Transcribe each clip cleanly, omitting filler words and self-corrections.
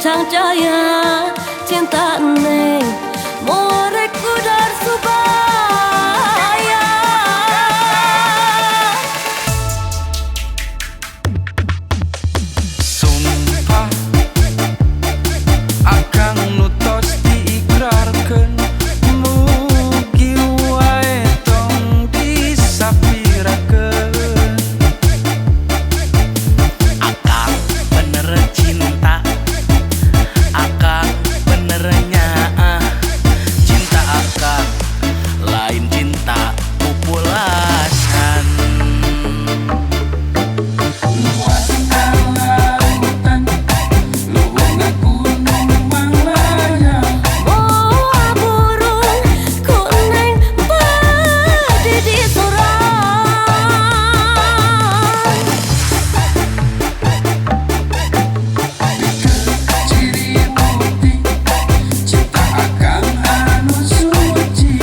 Cahaya cinta neng moreku dar subaya. Sumpah akang nutos diikrarkeun, mugi wae tong disapirakeun. Akang bener cinta, akang bener nyaah. Cinta akang lain cinta populasan. Luas lautan, luhurna gunung Malaya. Boa burung kuning badi di sorang. Ciri bukti cinta akang anu suci.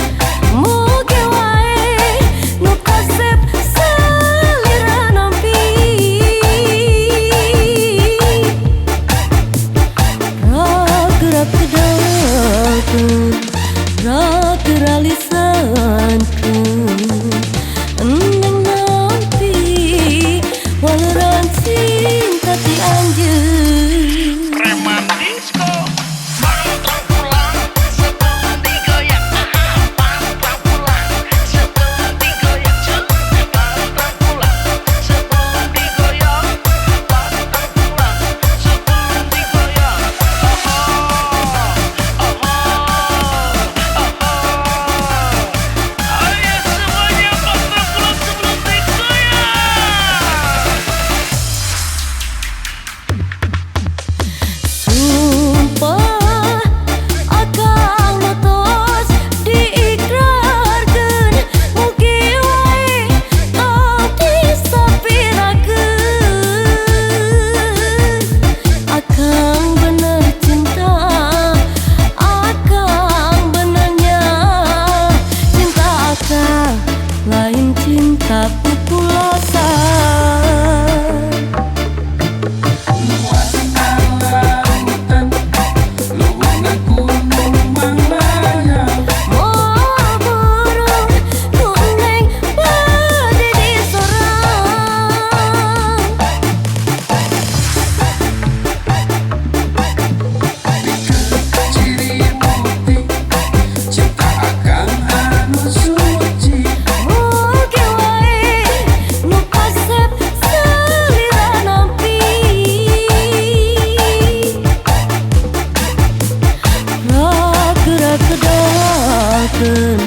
Mugi wae nu kasep salira nampi. Gerak kedakeun, gerak lisankeun, eneng nampi waleran cinta ti anjeun. Preman disco pantang pulang sebelum digoyang. Pantang pulang sebelum digoyang. Pantang pulang sebelum digoyang. Pantang pulang sebelum digoyang. Ayo semuanya pantang pulang sebelum digoyang. Sumpah akang nutos diikrarkeun, mugi wae tong disapirakeun. Akang bener cinta, akang bener nyaah. Cinta akang lain cinta populasan. Luas lautan, luhurna gunung Malaya. Boa burung kuning badi di sorang. Ciri bukti cinta akang anu suci. Mugi wae nu kasep salira nampi. Gerak kedakeun,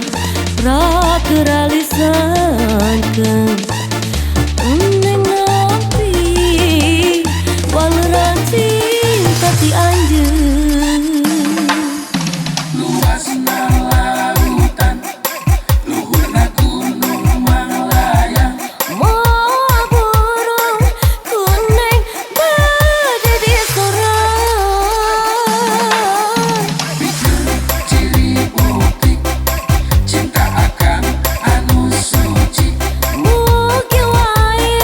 gerak lisankeun, eneng nampi waleran cinta ti anjeun. Luas lautan, luhurna gunung Malaya. Moa burung kuning badi di sorang. Bikin ciri bukti cinta akang anu suci. Mugi wae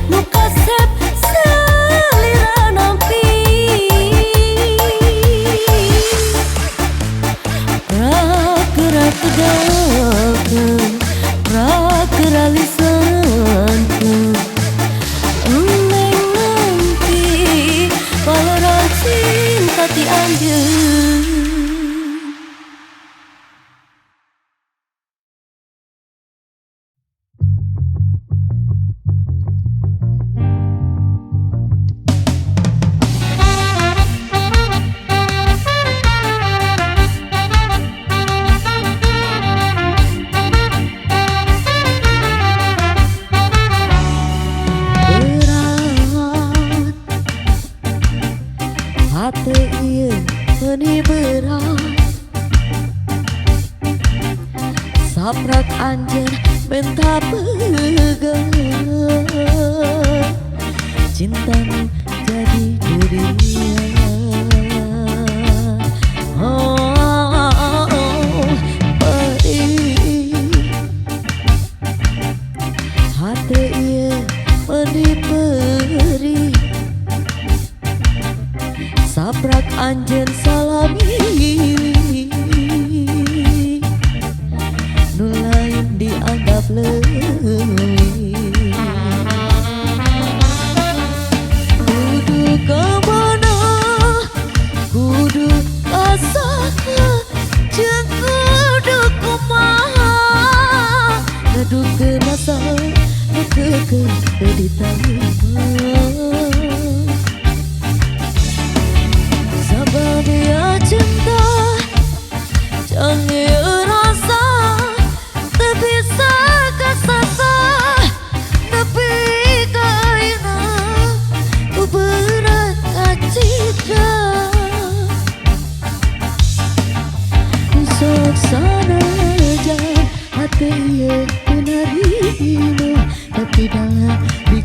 nu kasep salira nampi. Gerak kedakeun, gerak lisankeun, eneng nampi waleran cinta ti anjeun. Berat hati ieu meuni berat, saprak anjeun benta peugeuh. Cintamu jadi dunia. Pedih hati ieu meuni perih, saprak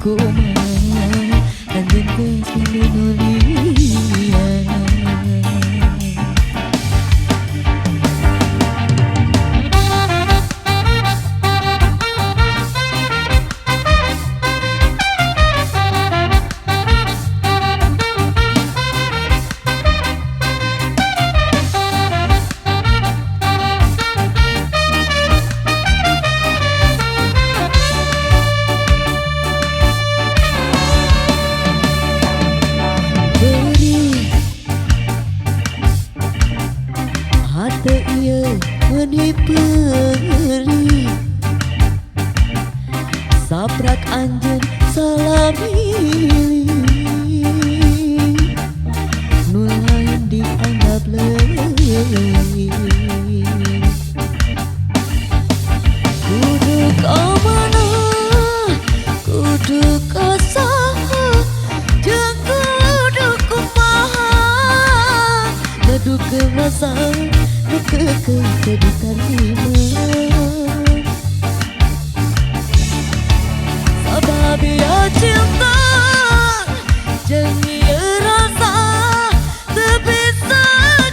kumaha anjeun geus minulian. Hati ieu menipeuri saprak anjeun salamili nu lain dianggap leuwih. Kudu ka mana kudu ka saha jeung kudu kumaha ngadukeun rasa nu keukeuh teu ditarima. Sababia cinta jeung ieu rasa teu bisa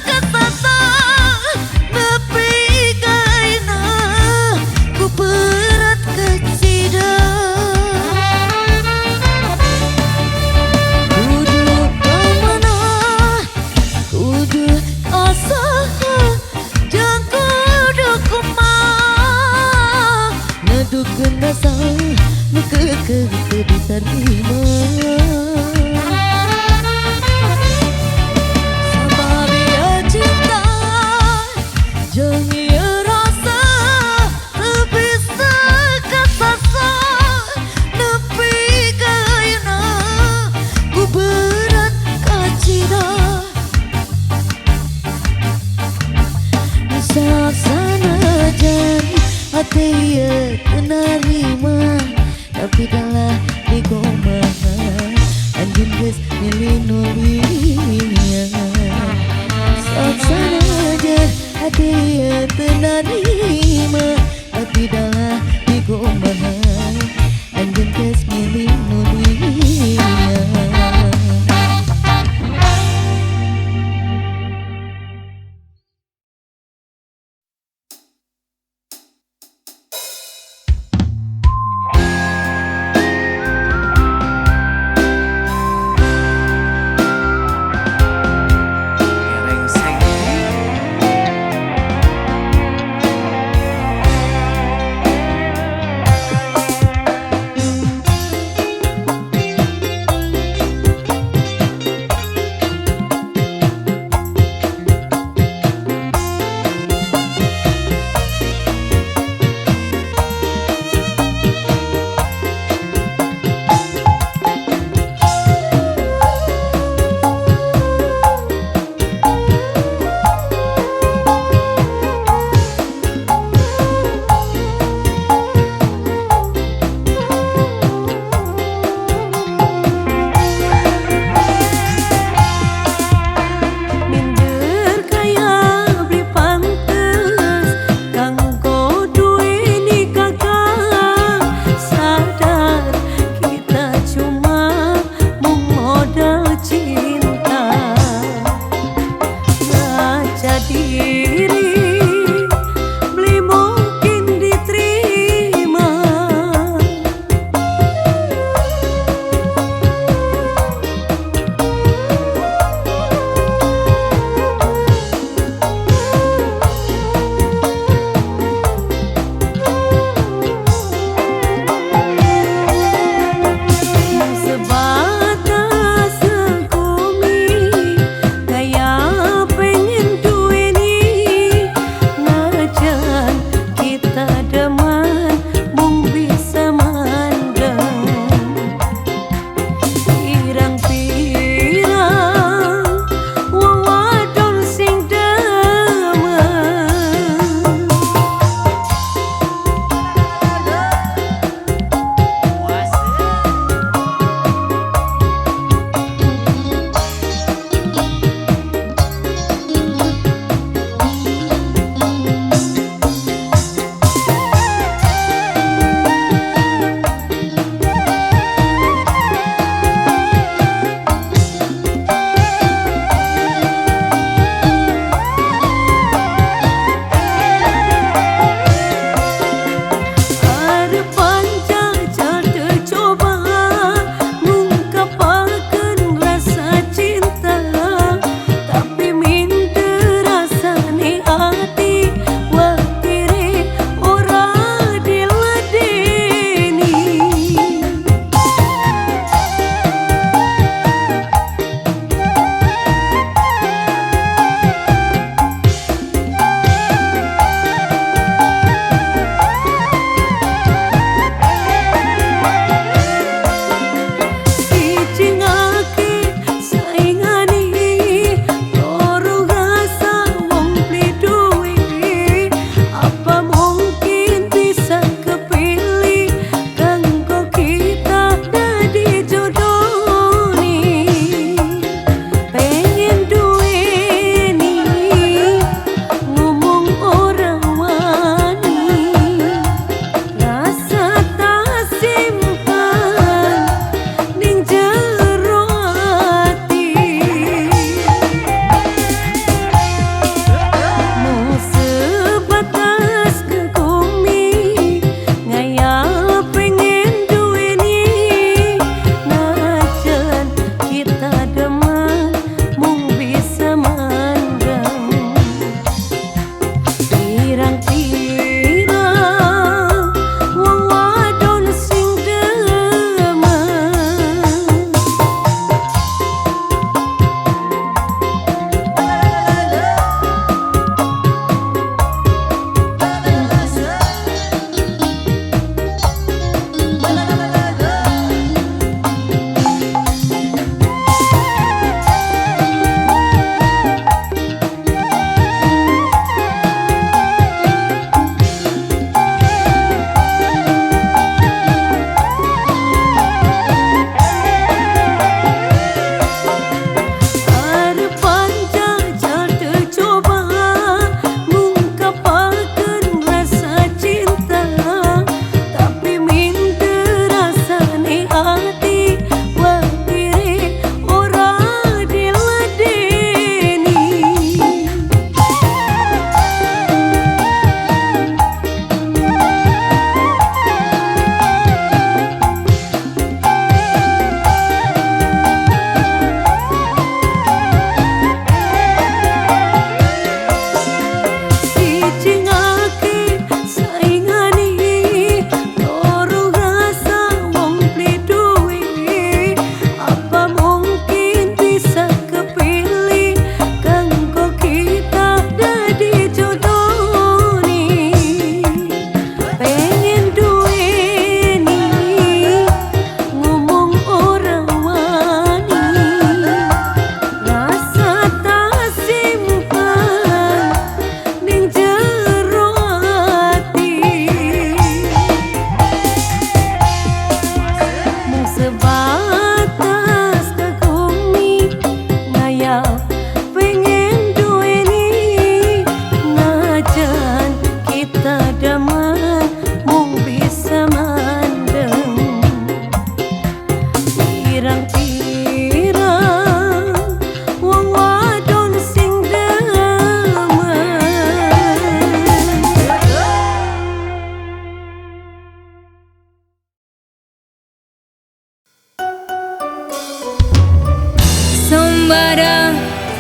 kasasa nepi ka ayeuna ku berat kecida. Kudu ka mana kudu ka saha jeung kudu kumaha ngadukeun rasa nu keukeuh teu ditarima. Sababia cinta jeung ieu rasa teu bisa kasasa nepi ka ayeuna ku berat kacida. Sanajan hati ieu teu narima tapi dalah dikumaha anjeun geus milih nulian. Sanajan hati ieu teu narima tapi dalah dikumaha anjeun geus milih nulian.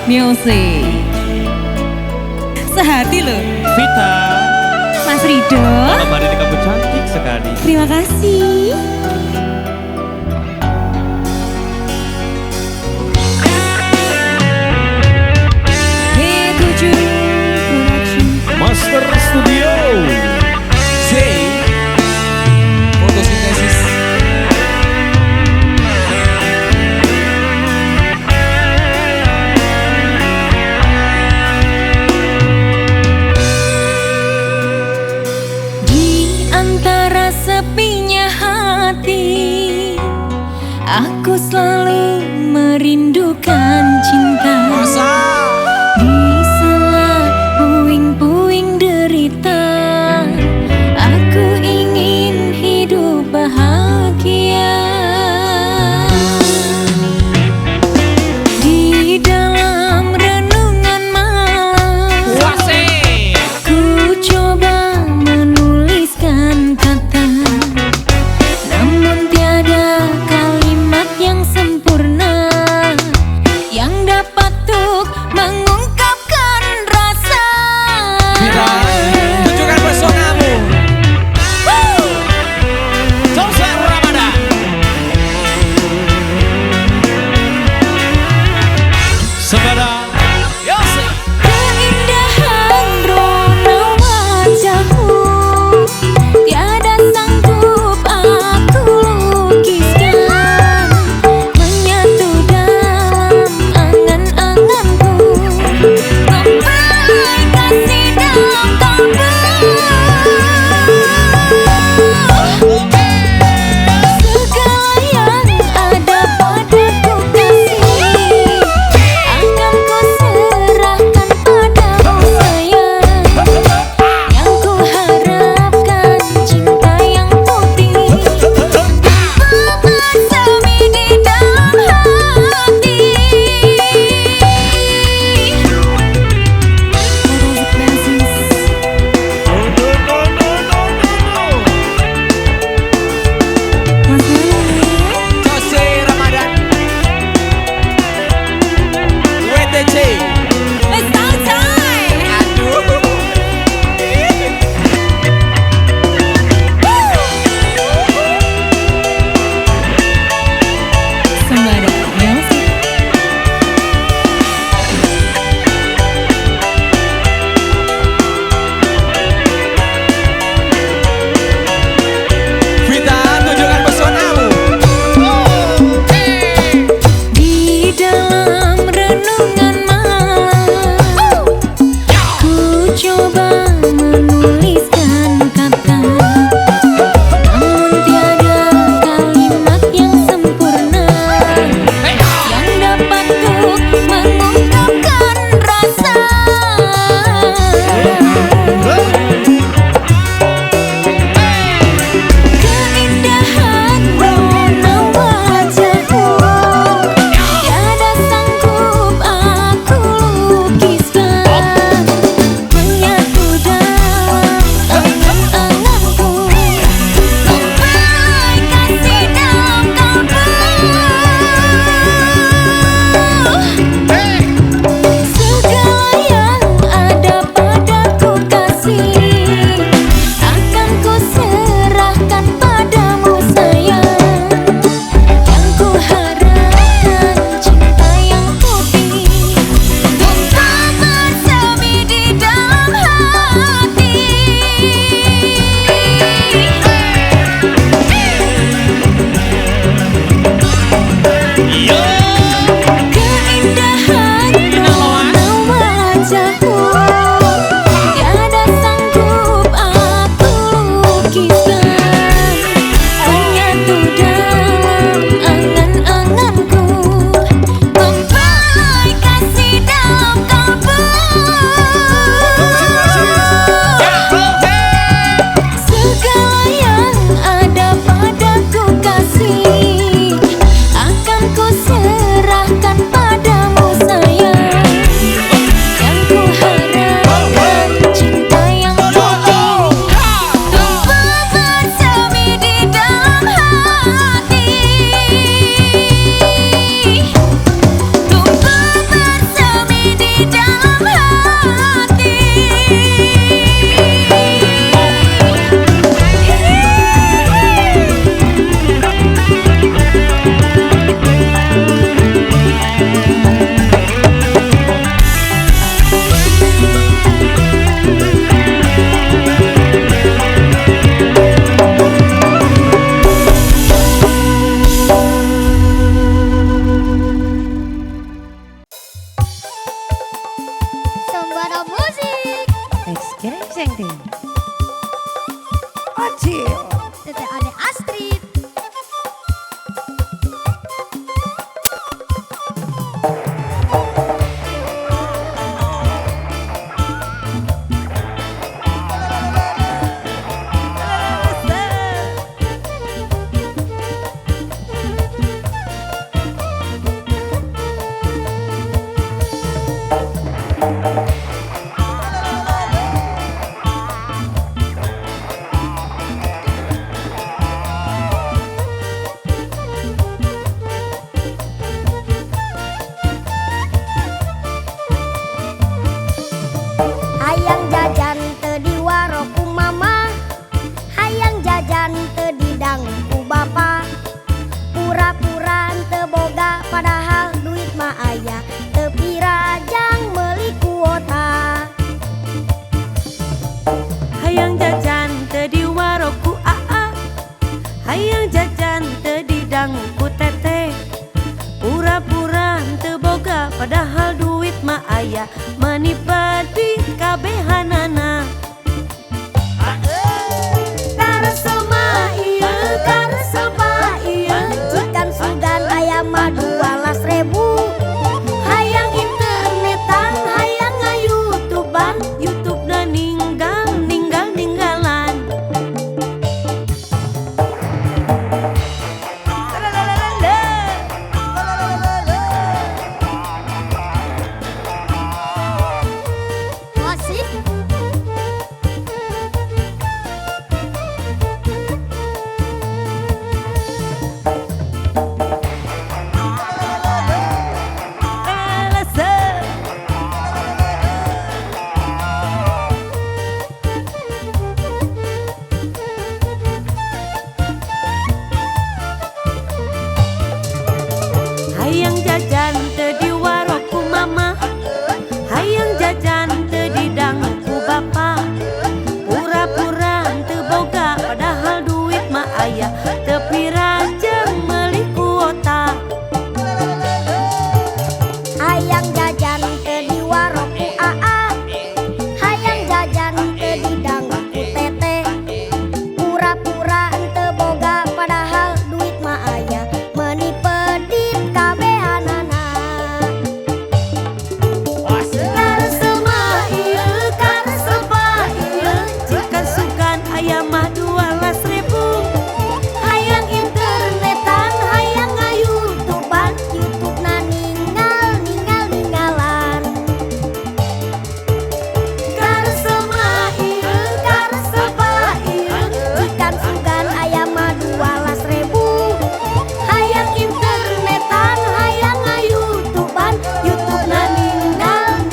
Music. Sehati loh. Vita, Mas Rido. malam hari ini kamu cantik sekali. Terima kasih. B7 Production. Master Studio. Fotosintesis. Di antara sepinya hati, aku selalu merindukan cinta. Di sela puing-puing derita, aku ingin hidup bahagia. Di dalam renungan malam, ku coba menuliskan kata, namun tiada kalimat yang sempurna yang dapat untuk mengungkapkan rasa. Vita, tunjukkan pesonamu. Jose Ramadan. Sebada. Keindahan rona wajahmu tiada sanggup aku lukiskan, menyatu dalam angan-anganku, memberi kasih dalam Gerengseng deh. Acil. Tete Ade Astrid. Hayang jajan teu di warung ku mama, hayang jajan teu di dang ku bapa. Pura-pura teu boga padahal duit mah aya, teu pirajang meuli kuota. Hayang jajan teu di warung ku aa, hayang jajan teu di dangu ku teteh. Pura-pura teu boga padahal duit mah aya, manipa di kabehanana. Karesema ieu, karesema ieu, Jikan sugan aya mah 12.000. hayang internetan, hayang nga-YouTubean, YouTube na ninggalan. Wasip. Hayang jajan teu di warung ku mama, hayang jajan teu di dangu ku bapa. Pura-pura teu boga padahal duit mah aya, teu pirajeng meuli kuota. Hayang jajan teu di warung ku aa, hayang jajan teu di dang ku teteh. Pura-pura teu boga padahal duit mah aya, meuni pedit kabehanana. Karesema ieu, karesema ieu, jika sugan aya mah 12.000. Hayang internetan, hayang nga-YouTubean, YouTube na ninggalan. karesema ieu, karesema ieu, Jikan sugan aya mah 12.000. hayang internetan, hayang nga-YouTubean, YouTube na ninggalan.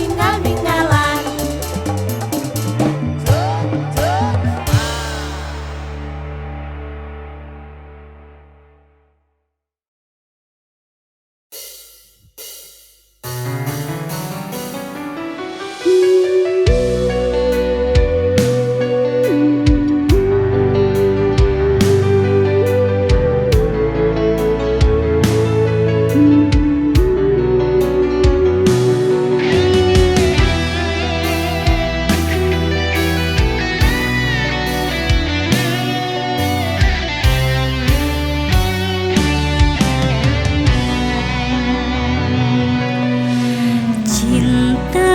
Cinta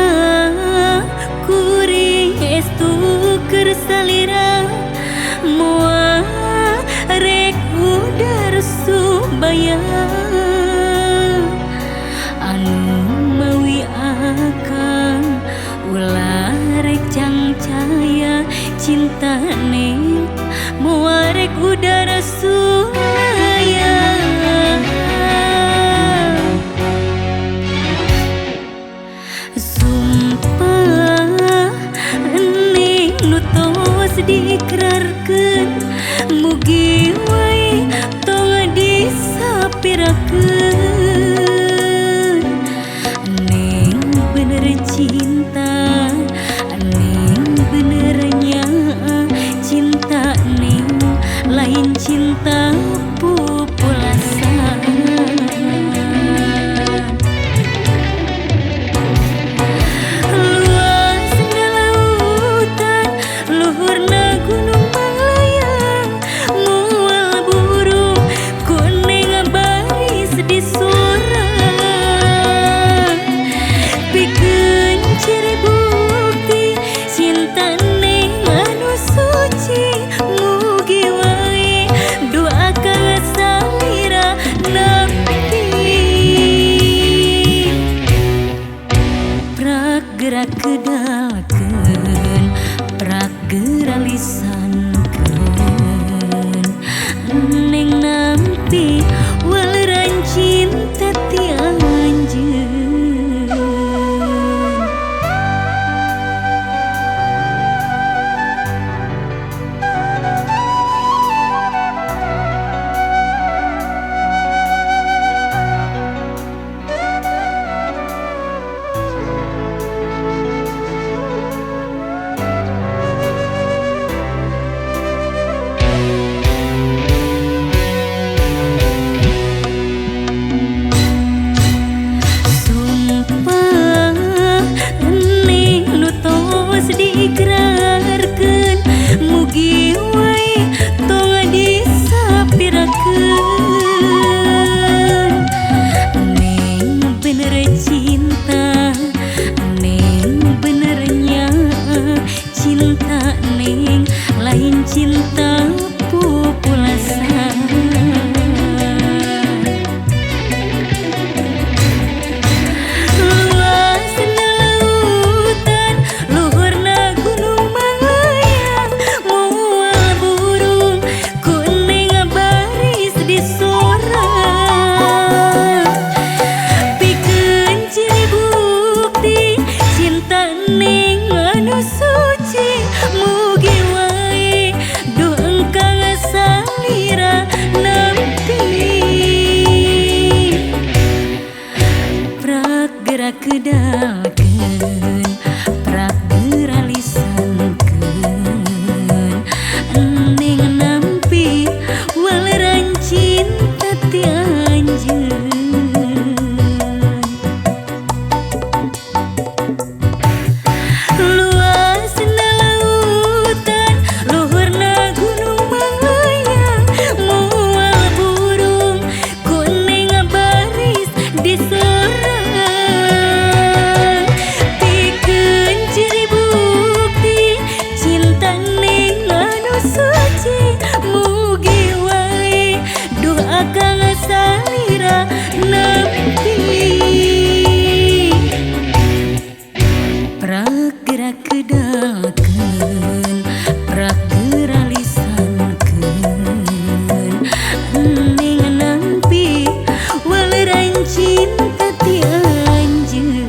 kuring estu keur salira, moal rek udar subaya. Anu mawi akang ulah rek cangcaya, cinta neng moal rek udar subaya. Sumpah neng nu tos diikrarkeun, mugi wae tong disapirakeun. Neng bener cinta, neng bener nyaman, sadarakeun prageralisankeun neng nampi waleran cinta ti anjeun. Diikrarkeun mugi wae tong disapirakeun neng bener cinta neng benernya cinta neng lain cinta populasan. Kedalkeun prageralisankeun neng nampi waleran cinta ti anjeun. Luasna lautan luhurna gunung melayang moal burung kuning baris di salira nampi pragerak-gedalkeun prageralisankeun neng nampi waleran cinta ti anjeun.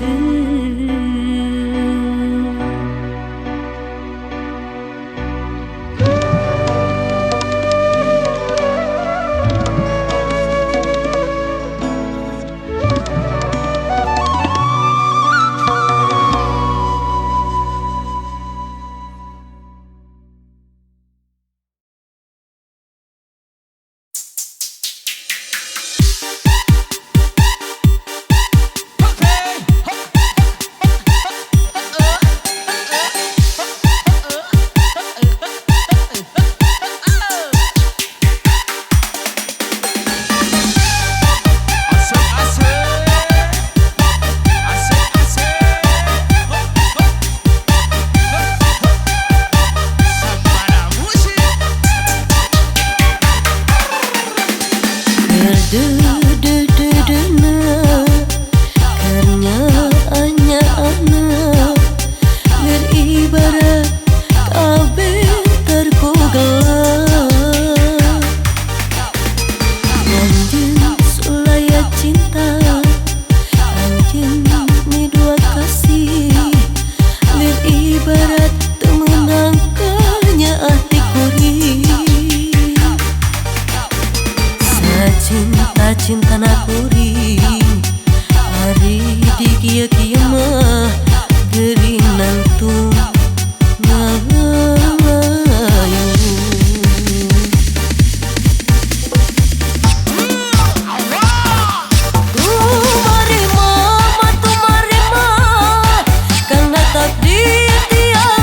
Beribarat kabeh terkogal anjeun sulaya cinta anjeun mi dua kasih beribarat temenang kanya hati kuring sacinta nakuring hari di kieu mah geuring nangtung ngayu. Mari mama tu mari ma karena takdir tiada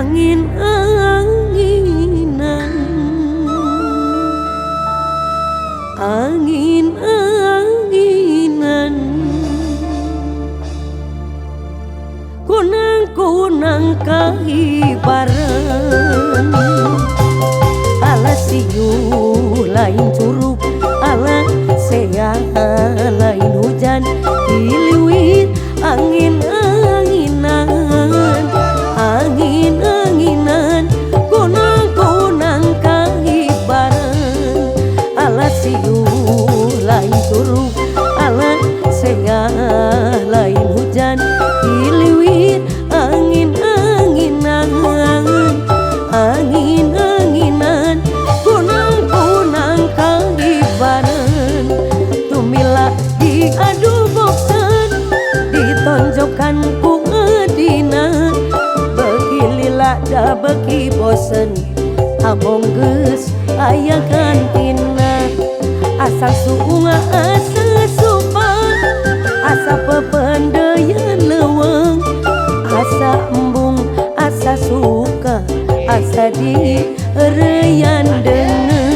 angin-anginan, angin-anginan, kunang-kunang kahibaran. Ala siu lain curug, ala sea lain hujan, diliwit angin-anginan, angin-anginan, kunang-kunang kahibaran. Ala siu lain curug, ala sea lain hujan, diliwit angin-anginan, angin-anginan, kunang-kunang kahibaran. Tumila diadu boksan, ditonjokkan ku ngedina, beki lila da beki bosen, abong geus aya kantina. Asa sunga asa supa, asa pependeyan leuweung, asa embung asa suka, asa di reyan deungeun.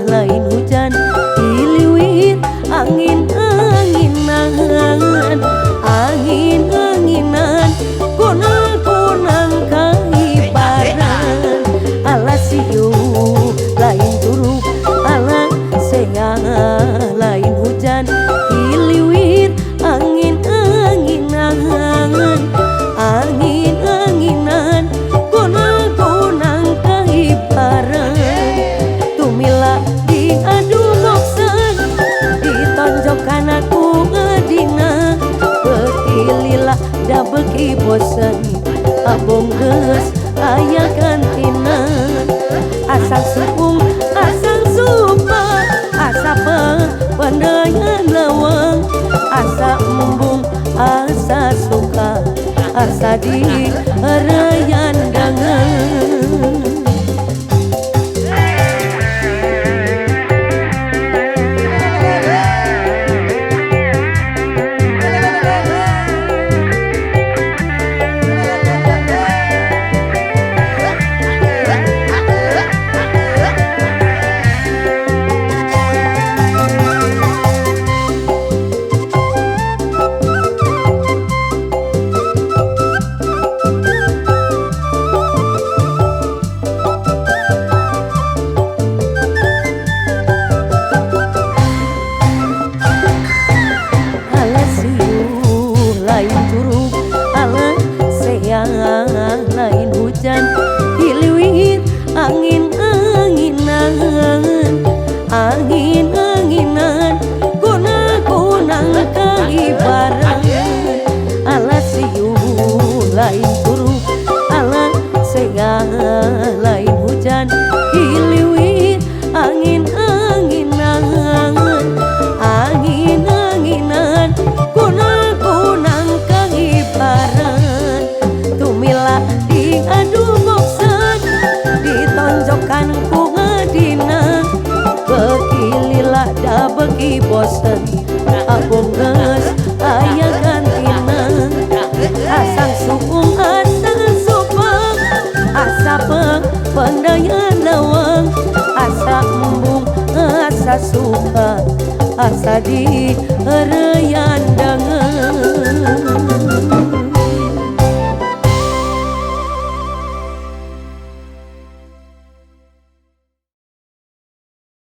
Lain hujan, diliwit angin-anginan, angin-anginan, kunang-kunang kahibaran. Ala siu lain curug, ala sea lain hujan, diliwit angin-anginan, angin-anginan, kunang-kunang kahibaran. Tumila diadu boksan, ditonjokkan aku ngedina, beki lila da beki bosen, abong geus aya kantina. Asal suung asal supa, asa pependeyan leuweung, asa embung asa suka, asa di reyan deungeun. Lain hujan, diliwit angin-anginan, angin-anginan, kunang-kunang kahibaran. Ala siu lain curug, ala sea lain hujan, diliwit angin-anginan, angin-anginan, kunang-kunang kahibaran. Tumila diadu boksan, ditonjokkan ku ngedina, beki lila da beki bosen, abong geus aya kantina. Asang suung asa supa, asa pependeyan leuweung, asa embung asa suka, asa di reyan deungeun.